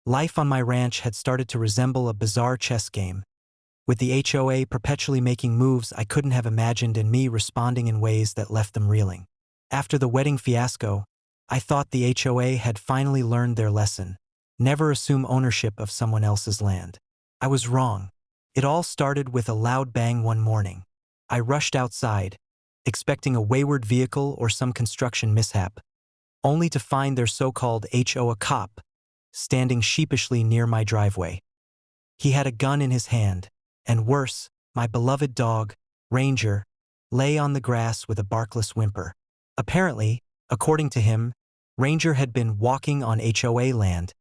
Life on my ranch had started to resemble a bizarre chess game, with the HOA perpetually making moves I couldn't have imagined and me responding in ways that left them reeling. After the wedding fiasco, I thought the HOA had finally learned their lesson: never assume ownership of someone else's land. I was wrong. It all started with a loud bang one morning. I rushed outside, expecting a wayward vehicle or some construction mishap, only to find their so-called HOA cop standing sheepishly near my driveway. He had a gun in his hand, and worse, my beloved dog, Ranger, lay on the grass with a barkless whimper. Apparently, according to him, Ranger had been walking on HOA land,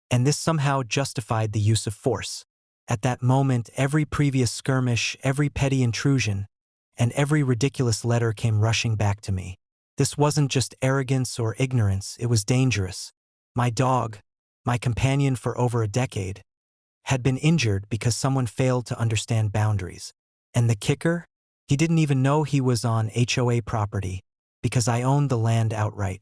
and this somehow justified the use of force. At that moment, every previous skirmish, every petty intrusion, and every ridiculous letter came rushing back to me. This wasn't just arrogance or ignorance, it was dangerous. My dog, my companion for over a decade, had been injured because someone failed to understand boundaries. And the kicker? He didn't even know he was on HOA property, because I owned the land outright.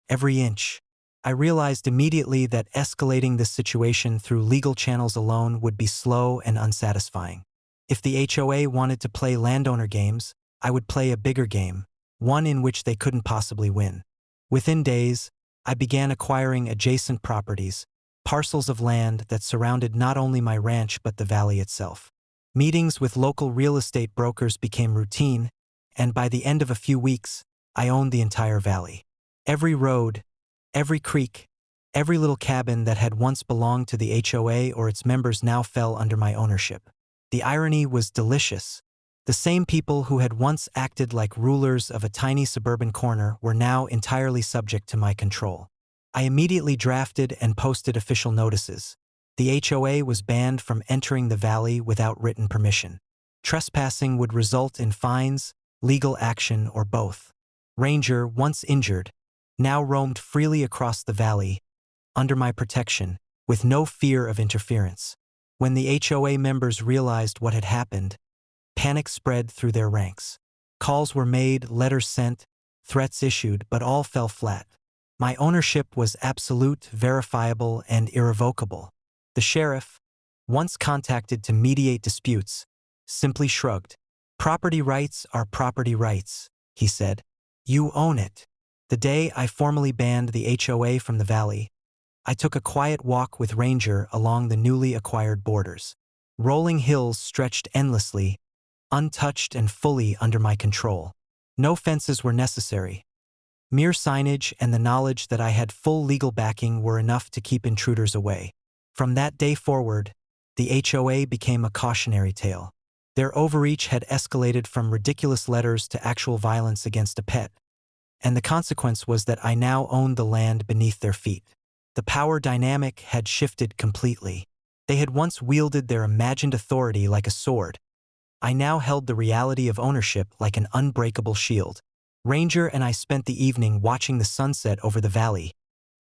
Every inch. I realized immediately that escalating this situation through legal channels alone would be slow and unsatisfying. If the HOA wanted to play landowner games, I would play a bigger game, one in which they couldn't possibly win. Within days, I began acquiring adjacent properties, parcels of land that surrounded not only my ranch but the valley itself. Meetings with local real estate brokers became routine, and by the end of a few weeks, I owned the entire valley. Every road, every creek, every little cabin that had once belonged to the HOA or its members now fell under my ownership. The irony was delicious. The same people who had once acted like rulers of a tiny suburban corner were now entirely subject to my control. I immediately drafted and posted official notices. The HOA was banned from entering the valley without written permission. Trespassing would result in fines, legal action, or both. Ranger, once injured, now roamed freely across the valley, under my protection, with no fear of interference. When the HOA members realized what had happened, panic spread through their ranks. Calls were made, letters sent, threats issued, but all fell flat. My ownership was absolute, verifiable, and irrevocable. The sheriff, once contacted to mediate disputes, simply shrugged. "Property rights are property rights," he said. "You own it." The day I formally banned the HOA from the valley, I took a quiet walk with Ranger along the newly acquired borders. Rolling hills stretched endlessly, untouched and fully under my control. No fences were necessary. Mere signage and the knowledge that I had full legal backing were enough to keep intruders away. From that day forward, the HOA became a cautionary tale. Their overreach had escalated from ridiculous letters to actual violence against a pet, and the consequence was that I now owned the land beneath their feet. The power dynamic had shifted completely. They had once wielded their imagined authority like a sword. I now held the reality of ownership like an unbreakable shield. Ranger and I spent the evening watching the sunset over the valley,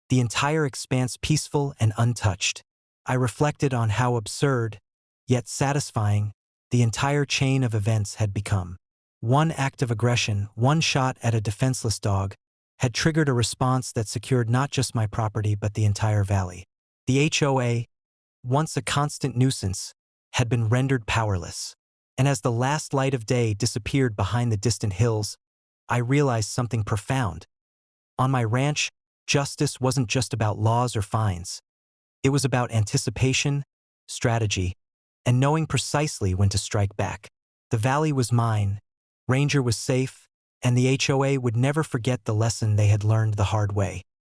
the entire expanse peaceful and untouched. I reflected on how absurd, yet satisfying, the entire chain of events had become. One act of aggression, one shot at a defenseless dog, had triggered a response that secured not just my property but the entire valley. The HOA, once a constant nuisance, had been rendered powerless. And as the last light of day disappeared behind the distant hills, I realized something profound. On my ranch, justice wasn't just about laws or fines. It was about anticipation, strategy, and knowing precisely when to strike back. The valley was mine, Ranger was safe, and the HOA would never forget the lesson they had learned the hard way.